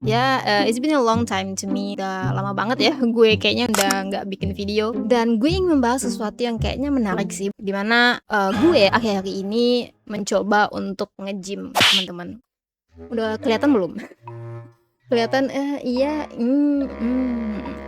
Ya, it's been a long time to me. Udah lama banget ya gue kayaknya udah nggak bikin video, dan gue ingin membahas sesuatu yang kayaknya menarik sih, di mana, gue akhir-akhir ini mencoba untuk nge-gym, teman-teman. Udah kelihatan belum? Kelihatan, iya,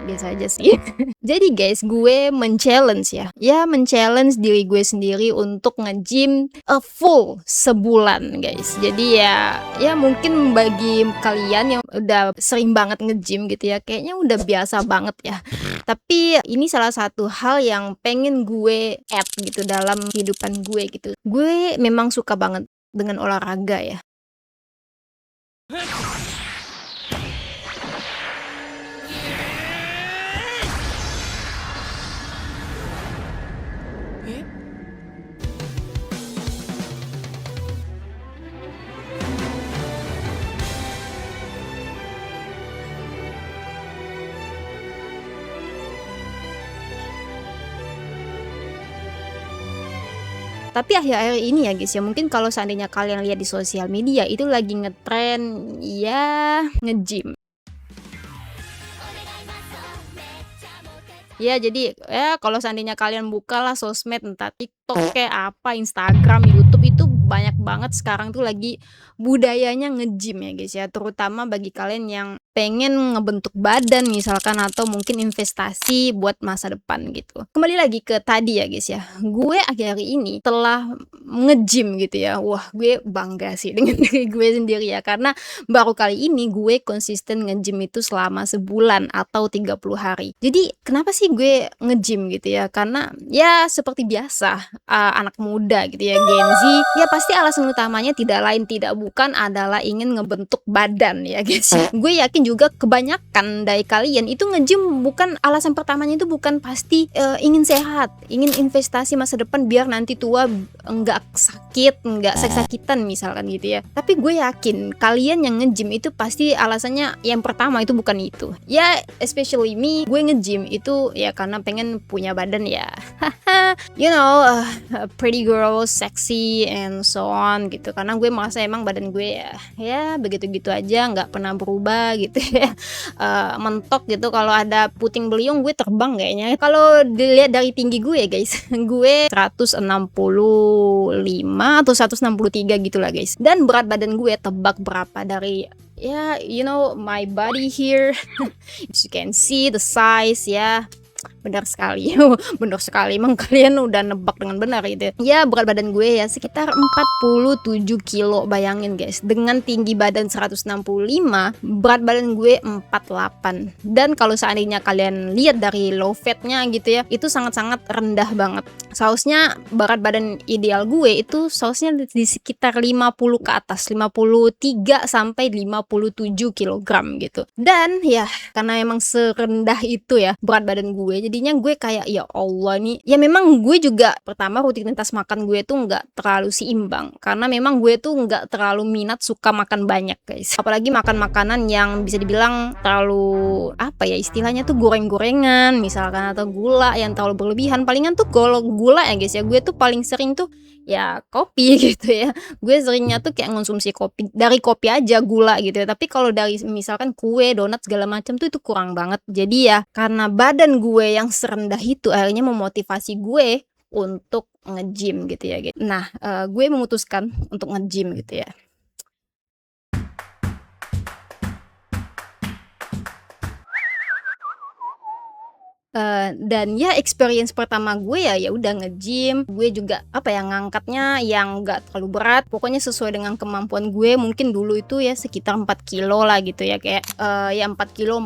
biasa aja sih. Jadi guys, gue men-challenge ya men-challenge diri gue sendiri untuk nge-gym, full sebulan guys. Jadi ya mungkin bagi kalian yang udah sering banget nge-gym gitu ya, kayaknya udah biasa banget ya. Tapi ini salah satu hal yang pengen gue add gitu dalam kehidupan gue gitu. Gue memang suka banget dengan olahraga ya. Tapi akhir-akhir ini ya guys ya, mungkin kalau seandainya kalian lihat di sosial media itu lagi ngetren ya nge-gym. Ya jadi ya kalau seandainya kalian bukalah sosmed entah TikTok kayak apa, Instagram, YouTube itu banyak banget sekarang tuh lagi budayanya nge-gym ya guys ya, terutama bagi kalian yang pengen ngebentuk badan misalkan atau mungkin investasi buat masa depan gitu. Kembali lagi ke tadi ya guys ya, gue akhir-akhir ini telah nge-gym gitu ya. Wah, gue bangga sih dengan diri gue sendiri ya, karena baru kali ini gue konsisten nge-gym itu selama sebulan atau 30 hari. Jadi kenapa sih gue nge-gym gitu ya, karena ya seperti biasa, anak muda gitu ya, Gen Z, ya pasti alasan utamanya tidak lain tidak bukan adalah ingin ngebentuk badan ya guys ya. Gue yakin juga kebanyakan dari kalian itu nge-gym bukan alasan pertamanya, itu bukan pasti ingin sehat, ingin investasi masa depan biar nanti tua enggak sakit, enggak sakit-sakitan misalkan gitu ya. Tapi gue yakin kalian yang nge-gym itu pasti alasannya yang pertama itu bukan itu. Ya especially me, gue nge-gym itu ya karena pengen punya badan ya. You know, pretty girl, sexy and so on gitu. Karena gue merasa emang badan gue ya begitu-gitu aja, nggak pernah berubah gitu ya. Mentok gitu, kalau ada puting beliung gue terbang kayaknya. Kalau dilihat dari tinggi gue ya guys, gue 165 atau 163 gitu lah guys. Dan berat badan gue tebak berapa dari ya you know my body here. As you can see the size ya. Benar sekali, benar sekali. Emang kalian udah nebak dengan benar gitu ya. Berat badan gue ya sekitar 47 kilo. Bayangin guys, dengan tinggi badan 165, berat badan gue 48. Dan kalau seandainya kalian lihat dari low fatnya gitu ya, itu sangat-sangat rendah banget. Sausnya berat badan ideal gue itu sausnya di sekitar 50 ke atas, 53 sampai 57 kilogram gitu. Dan ya karena emang serendah itu ya berat badan gue, jadinya gue kayak ya Allah nih, ya memang gue juga pertama rutinitas makan gue tuh nggak terlalu seimbang, karena memang gue tuh nggak terlalu minat suka makan banyak guys, apalagi makan makanan yang bisa dibilang terlalu apa ya istilahnya tuh goreng-gorengan misalkan, atau gula yang terlalu berlebihan. Palingan tuh kalau gula ya guys ya, gue tuh paling sering tuh ya kopi gitu ya. Gue seringnya tuh kayak ngonsumsi kopi, dari kopi aja gula gitu ya. Tapi kalau dari misalkan kue, donat segala macam tuh itu kurang banget. Jadi ya karena badan gue yang serendah itu akhirnya memotivasi gue untuk nge-gym gitu ya guys. Nah, gue memutuskan untuk nge-gym gitu ya. Dan ya experience pertama gue ya udah nge-gym, gue juga apa ya ngangkatnya yang nggak terlalu berat, pokoknya sesuai dengan kemampuan gue. Mungkin dulu itu ya sekitar 4 kilo lah gitu ya, kayak ya 4 kilo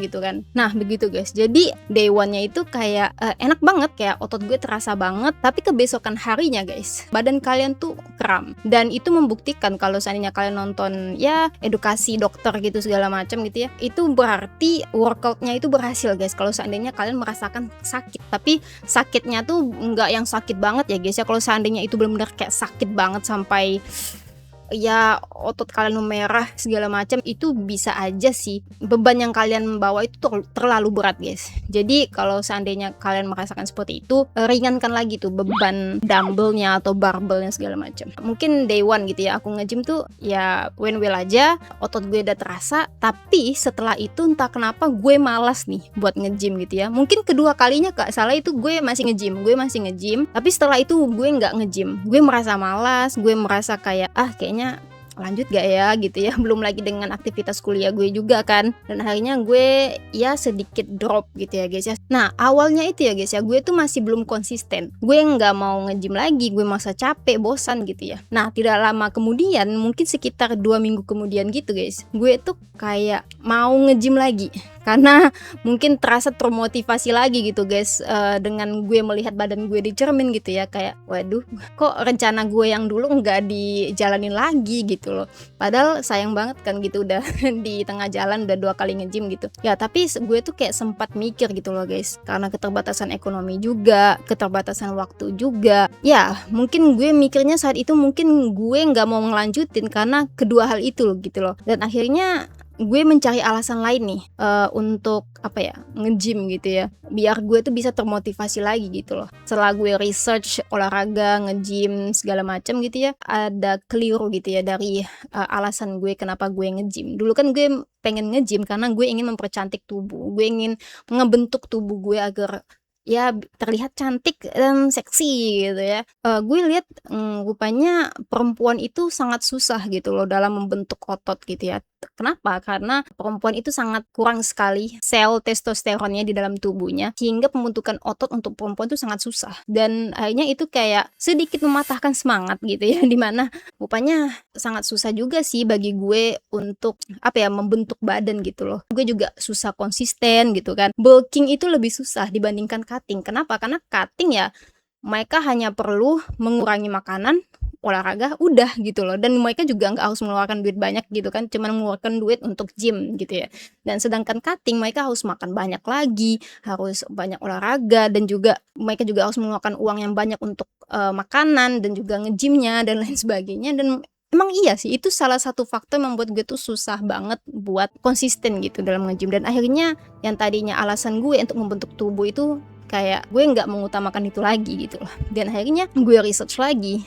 gitu kan. Nah begitu guys, jadi day one-nya itu kayak enak banget, kayak otot gue terasa banget. Tapi kebesokan harinya guys, badan kalian tuh kram, dan itu membuktikan kalau seandainya kalian nonton ya edukasi dokter gitu segala macam gitu ya, itu berarti workoutnya itu berhasil guys. Kalau seandainya kalian merasakan sakit, tapi sakitnya tuh nggak yang sakit banget ya guys ya. Kalau seandainya itu benar-benar kayak sakit banget sampai ya otot kalian memerah segala macam, itu bisa aja sih beban yang kalian bawa itu terlalu berat, guys. Jadi kalau seandainya kalian merasakan seperti itu, ringankan lagi tuh beban dumbbellnya atau barbelnya segala macam. Mungkin day one gitu ya, aku nge-gym tuh ya well aja, otot gue udah terasa, tapi setelah itu entah kenapa gue malas nih buat nge-gym gitu ya. Mungkin kedua kalinya Kak salah itu gue masih nge-gym, tapi setelah itu gue nggak nge-gym. Gue merasa malas, gue merasa kayak kayaknya lanjut gak ya gitu ya. Belum lagi dengan aktivitas kuliah gue juga kan, dan akhirnya gue ya sedikit drop gitu ya guys ya. Nah awalnya itu ya guys ya, gue tuh masih belum konsisten, gue nggak mau nge-gym lagi, gue masa capek, bosan gitu ya. Nah tidak lama kemudian, mungkin sekitar 2 minggu kemudian gitu guys, gue tuh kayak mau nge-gym lagi karena mungkin terasa termotivasi lagi gitu guys, dengan gue melihat badan gue di cermin gitu ya, kayak waduh kok rencana gue yang dulu nggak dijalanin lagi gitu loh. Padahal sayang banget kan gitu udah di tengah jalan udah 2 kali nge-gym gitu ya. Tapi gue tuh kayak sempat mikir gitu loh guys, karena keterbatasan ekonomi juga, keterbatasan waktu juga ya, mungkin gue mikirnya saat itu mungkin gue nggak mau ngelanjutin karena kedua hal itu loh gitu loh. Dan akhirnya gue mencari alasan lain nih, untuk nge-gym gitu ya, biar gue tuh bisa termotivasi lagi gitu loh. Setelah gue research olahraga, nge-gym segala macam gitu ya, ada keliru gitu ya dari alasan gue kenapa gue nge-gym. Dulu kan gue pengen nge-gym karena gue ingin mempercantik tubuh, gue ingin ngebentuk tubuh gue agar ya terlihat cantik dan seksi gitu ya. Gue lihat rupanya perempuan itu sangat susah gitu loh dalam membentuk otot gitu ya. Kenapa? Karena perempuan itu sangat kurang sekali sel testosteronnya di dalam tubuhnya, sehingga pembentukan otot untuk perempuan itu sangat susah. Dan akhirnya itu kayak sedikit mematahkan semangat gitu ya, dimana rupanya sangat susah juga sih bagi gue untuk membentuk badan gitu loh. Gue juga susah konsisten gitu kan. Bulking itu lebih susah dibandingkan cutting. Kenapa? Karena cutting ya mereka hanya perlu mengurangi makanan, olahraga, udah gitu loh. Dan mereka juga nggak harus mengeluarkan duit banyak gitu kan, cuman mengeluarkan duit untuk gym gitu ya. Dan sedangkan cutting mereka harus makan banyak lagi, harus banyak olahraga, dan juga mereka juga harus mengeluarkan uang yang banyak untuk makanan dan juga nge-gymnya dan lain sebagainya. Dan emang iya sih, itu salah satu faktor yang membuat gue tuh susah banget buat konsisten gitu dalam nge-gym. Dan akhirnya yang tadinya alasan gue untuk membentuk tubuh itu kayak gue nggak mengutamakan itu lagi gitu loh. Dan akhirnya gue research lagi,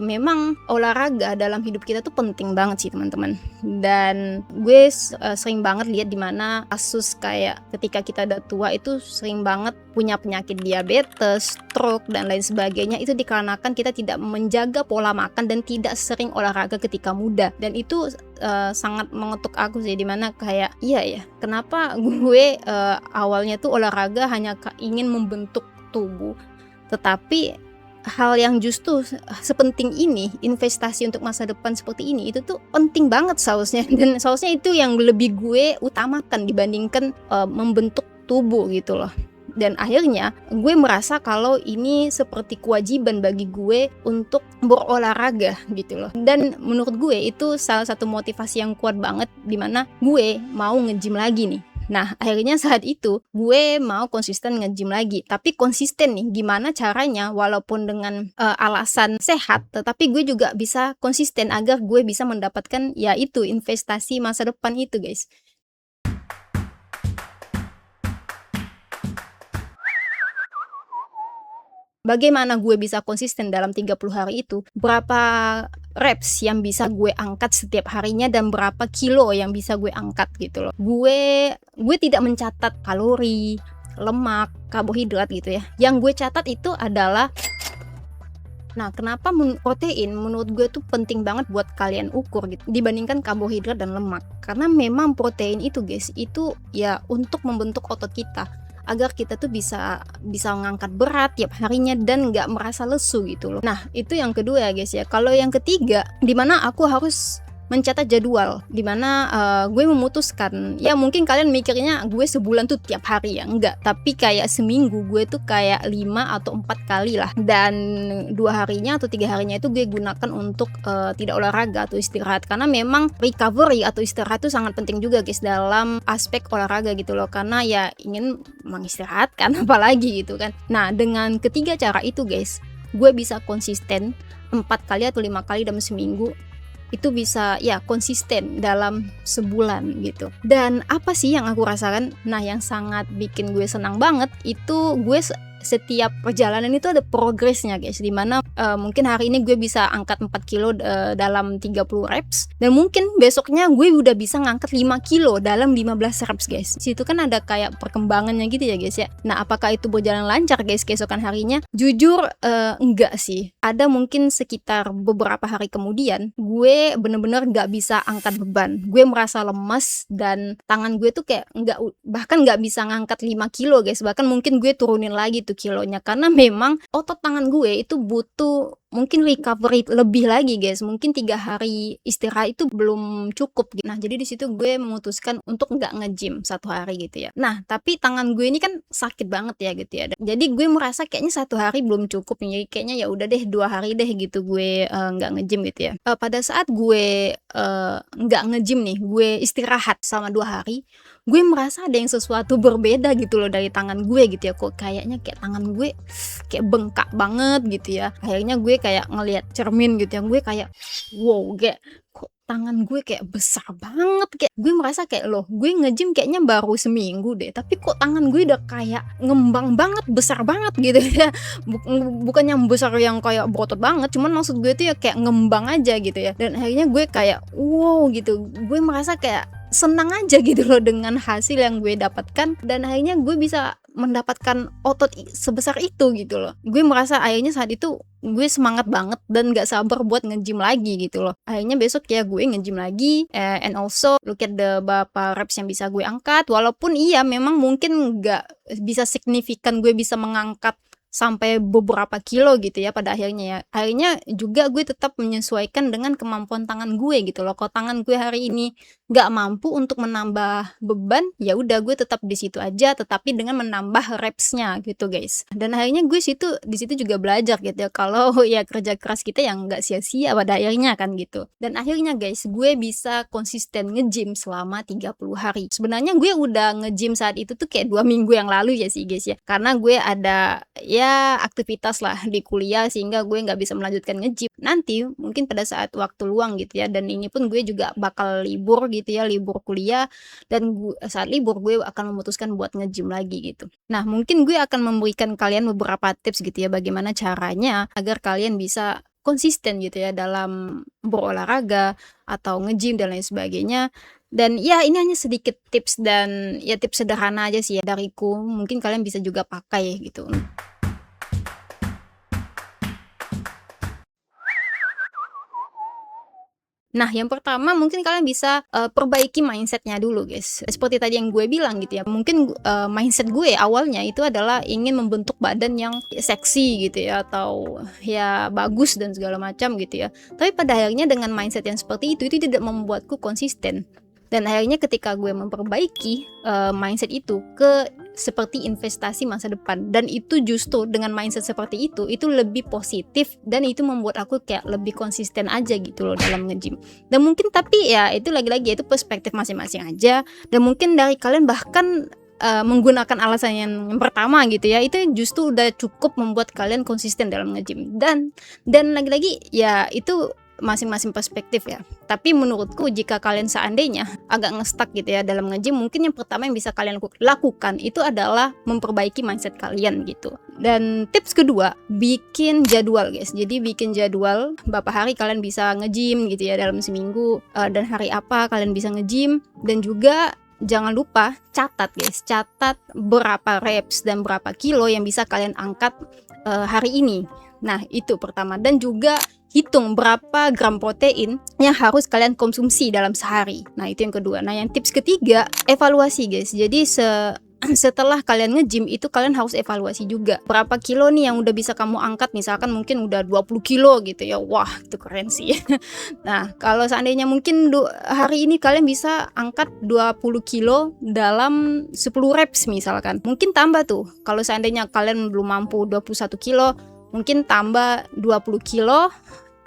memang olahraga dalam hidup kita tuh penting banget sih teman-teman. Dan gue sering banget lihat dimana kasus kayak ketika kita udah tua itu sering banget punya penyakit diabetes, stroke dan lain sebagainya, itu dikarenakan kita tidak menjaga pola makan dan tidak sering olahraga ketika muda. Dan itu sangat mengetuk aku sih, dimana kayak iya ya, kenapa gue awalnya tuh olahraga hanya ingin membentuk tubuh, tetapi hal yang justru sepenting ini, investasi untuk masa depan seperti ini, itu tuh penting banget seharusnya. Dan seharusnya itu yang lebih gue utamakan dibandingkan membentuk tubuh gitu loh. Dan akhirnya gue merasa kalau ini seperti kewajiban bagi gue untuk berolahraga gitu loh. Dan menurut gue itu salah satu motivasi yang kuat banget dimana gue mau nge-gym lagi nih. Nah akhirnya saat itu gue mau konsisten nge-gym lagi. Tapi konsisten nih gimana caranya, walaupun dengan alasan sehat, tetapi gue juga bisa konsisten agar gue bisa mendapatkan ya itu investasi masa depan itu guys. Bagaimana gue bisa konsisten dalam 30 hari itu? Berapa reps yang bisa gue angkat setiap harinya dan berapa kilo yang bisa gue angkat gitu loh. Gue tidak mencatat kalori, lemak, karbohidrat gitu ya. Yang gue catat itu adalah kenapa protein menurut gue tuh penting banget buat kalian ukur gitu dibandingkan karbohidrat dan lemak. Karena memang protein itu guys, itu ya untuk membentuk otot kita, agar kita tuh bisa mengangkat berat tiap harinya dan nggak merasa lesu gitu loh. Nah itu yang kedua ya guys ya. Kalau yang ketiga, dimana aku harus mencatat jadwal, dimana gue memutuskan, ya mungkin kalian mikirnya gue sebulan tuh tiap hari ya, enggak, tapi kayak seminggu gue tuh kayak 5 atau 4 kali lah, dan 2 harinya atau 3 harinya itu gue gunakan untuk tidak olahraga atau istirahat, karena memang recovery atau istirahat itu sangat penting juga guys dalam aspek olahraga gitu loh, karena ya ingin mengistirahatkan apalagi gitu kan. Nah dengan ketiga cara itu guys, gue bisa konsisten 4 kali atau 5 kali dalam seminggu itu bisa ya konsisten dalam sebulan gitu. Dan apa sih yang aku rasakan? Nah, yang sangat bikin gue senang banget itu setiap perjalanan itu ada progresnya guys, dimana mungkin hari ini gue bisa angkat 4 kilo dalam 30 reps, dan mungkin besoknya gue udah bisa ngangkat 5 kilo dalam 15 reps guys. Situ kan ada kayak perkembangannya gitu ya guys ya. Nah, apakah itu berjalan lancar guys keesokan harinya? Jujur enggak sih. Ada mungkin sekitar beberapa hari kemudian gue bener-bener gak bisa angkat beban. Gue merasa lemas dan tangan gue tuh kayak bahkan gak bisa ngangkat 5 kilo guys. Bahkan mungkin gue turunin lagi tuh kilonya, karena memang otot tangan gue itu butuh mungkin recovery lebih lagi guys. Mungkin 3 hari istirahat itu belum cukup gitu. Nah, jadi di situ gue memutuskan untuk nggak nge-gym 1 hari gitu ya. Nah, tapi tangan gue ini kan sakit banget ya gitu ya. Jadi gue merasa kayaknya 1 hari belum cukup nih. Jadi kayaknya ya udah deh 2 hari deh gitu gue nggak nge-gym gitu ya. Pada saat gue nggak nge-gym nih, gue istirahat selama 2 hari, gue merasa ada yang sesuatu berbeda gitu loh dari tangan gue gitu ya. Kok kayaknya kayak tangan gue kayak bengkak banget gitu ya. Akhirnya gue kayak ngelihat cermin gitu ya, gue kayak wow, kayak kok tangan gue kayak besar banget. Kayak gue merasa kayak loh, gue nge-gym kayaknya baru seminggu deh, tapi kok tangan gue udah kayak ngembang banget, besar banget gitu ya. Bukan yang besar yang kayak berotot banget, cuman maksud gue tuh ya kayak ngembang aja gitu ya. Dan akhirnya gue kayak wow gitu, gue merasa kayak senang aja gitu loh dengan hasil yang gue dapatkan, dan akhirnya gue bisa mendapatkan otot sebesar itu gitu loh. Gue merasa akhirnya saat itu gue semangat banget dan gak sabar buat nge-gym lagi gitu loh. Akhirnya besok ya gue nge-gym lagi, and also look at the berapa reps yang bisa gue angkat. Walaupun iya memang mungkin gak bisa signifikan gue bisa mengangkat sampai beberapa kilo gitu ya pada akhirnya ya. Akhirnya juga gue tetap menyesuaikan dengan kemampuan tangan gue gitu loh. Kalau tangan gue hari ini nggak mampu untuk menambah beban, ya udah gue tetap di situ aja, tetapi dengan menambah repsnya gitu guys. Dan akhirnya gue di situ juga belajar gitu ya, kalau ya kerja keras kita yang nggak sia-sia pada akhirnya kan gitu. Dan akhirnya guys, gue bisa konsisten nge-gym selama 30 hari. Sebenarnya gue udah nge-gym saat itu tuh kayak 2 minggu yang lalu ya sih guys ya. Karena gue ada ya aktivitas lah di kuliah sehingga gue nggak bisa melanjutkan nge-gym. Nanti mungkin pada saat waktu luang gitu ya, dan ini pun gue juga bakal libur gitu ya, libur kuliah, dan saat libur gue akan memutuskan buat nge-gym lagi gitu. Nah, mungkin gue akan memberikan kalian beberapa tips gitu ya, bagaimana caranya agar kalian bisa konsisten gitu ya dalam berolahraga atau nge-gym dan lain sebagainya. Dan ya ini hanya sedikit tips, dan ya tips sederhana aja sih ya dariku, mungkin kalian bisa juga pakai gitu. Nah, yang pertama mungkin kalian bisa perbaiki mindsetnya dulu guys. Seperti tadi yang gue bilang gitu ya, mungkin mindset gue awalnya itu adalah ingin membentuk badan yang seksi gitu ya, atau ya bagus dan segala macam gitu ya. Tapi pada akhirnya dengan mindset yang seperti itu tidak membuatku konsisten. Dan akhirnya ketika gue memperbaiki mindset itu ke seperti investasi masa depan, dan itu justru dengan mindset seperti itu lebih positif, dan itu membuat aku kayak lebih konsisten aja gitu loh dalam nge-gym. Dan mungkin tapi ya itu lagi-lagi itu perspektif masing-masing aja, dan mungkin dari kalian bahkan menggunakan alasan yang pertama gitu ya, itu justru udah cukup membuat kalian konsisten dalam nge-gym. Dan lagi-lagi ya itu masing-masing perspektif ya. Tapi menurutku jika kalian seandainya agak nge-stuck gitu ya dalam nge-gym, mungkin yang pertama yang bisa kalian lakukan itu adalah memperbaiki mindset kalian gitu. Dan tips kedua, bikin jadwal guys. Jadi bikin jadwal berapa hari kalian bisa nge-gym gitu ya dalam seminggu, dan hari apa kalian bisa nge-gym, dan juga jangan lupa catat guys, catat berapa reps dan berapa kilo yang bisa kalian angkat hari ini. Nah, itu pertama. Dan juga hitung berapa gram protein yang harus kalian konsumsi dalam sehari. Nah, itu yang kedua. Nah, yang tips ketiga, evaluasi guys. Jadi setelah kalian nge-gym itu kalian harus evaluasi juga berapa kilo nih yang udah bisa kamu angkat. Misalkan mungkin udah 20 kilo gitu ya, wah itu keren sih. Nah, kalau seandainya mungkin hari ini kalian bisa angkat 20 kilo dalam 10 reps misalkan, mungkin tambah tuh. Kalau seandainya kalian belum mampu 21 kilo, mungkin tambah 20 kilo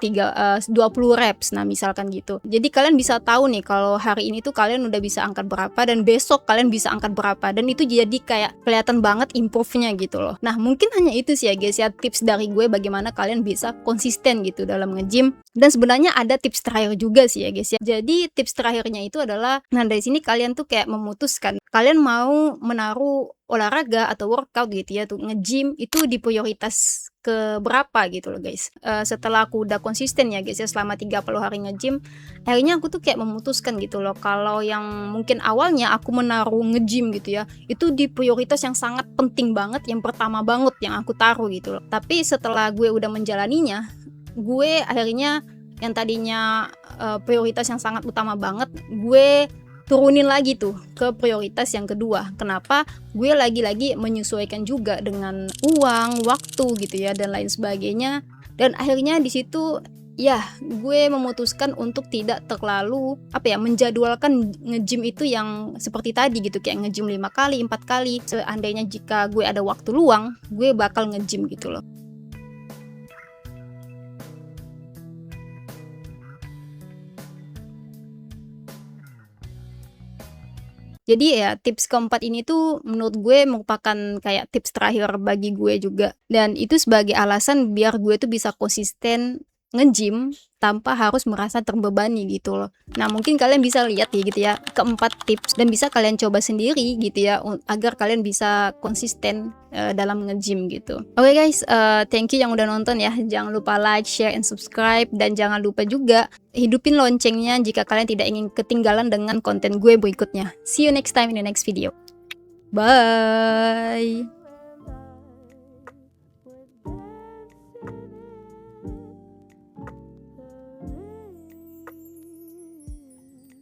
20 reps. Nah, misalkan gitu. Jadi kalian bisa tahu nih kalau hari ini tuh kalian udah bisa angkat berapa dan besok kalian bisa angkat berapa, dan itu jadi kayak kelihatan banget improve-nya gitu loh. Nah, mungkin hanya itu sih ya guys ya, tips dari gue bagaimana kalian bisa konsisten gitu dalam nge-gym. Dan sebenarnya ada tips terakhir juga sih ya guys ya. Jadi tips terakhirnya itu adalah, nah dari sini kalian tuh kayak memutuskan kalian mau menaruh olahraga atau workout gitu ya, tuh nge-gym itu di prioritas ke berapa gitu loh guys. Setelah aku udah konsisten ya guys ya selama 30 hari nge-gym, akhirnya aku tuh kayak memutuskan gitu loh, kalau yang mungkin awalnya aku menaruh nge-gym gitu ya, itu di prioritas yang sangat penting banget, yang pertama banget yang aku taruh gitu loh. Tapi setelah gue udah menjalaninya, gue akhirnya yang tadinya prioritas yang sangat utama banget, gue turunin lagi tuh ke prioritas yang kedua. Kenapa? Gue lagi-lagi menyesuaikan juga dengan uang, waktu gitu ya, dan lain sebagainya. Dan akhirnya di situ ya gue memutuskan untuk tidak terlalu menjadwalkan nge-gym itu yang seperti tadi gitu, kayak nge-gym 5 kali, 4 kali. Seandainya jika gue ada waktu luang, gue bakal nge-gym gitu loh. Jadi ya tips keempat ini tuh menurut gue merupakan kayak tips terakhir bagi gue juga, dan itu sebagai alasan biar gue tuh bisa konsisten nge-gym tanpa harus merasa terbebani gitu loh. Nah, mungkin kalian bisa lihat ya gitu ya, keempat tips, dan bisa kalian coba sendiri gitu ya agar kalian bisa konsisten dalam nge-gym gitu. Oke guys, thank you yang udah nonton ya. Jangan lupa like, share, and subscribe, dan jangan lupa juga hidupin loncengnya jika kalian tidak ingin ketinggalan dengan konten gue berikutnya. See you next time in the next video. Bye.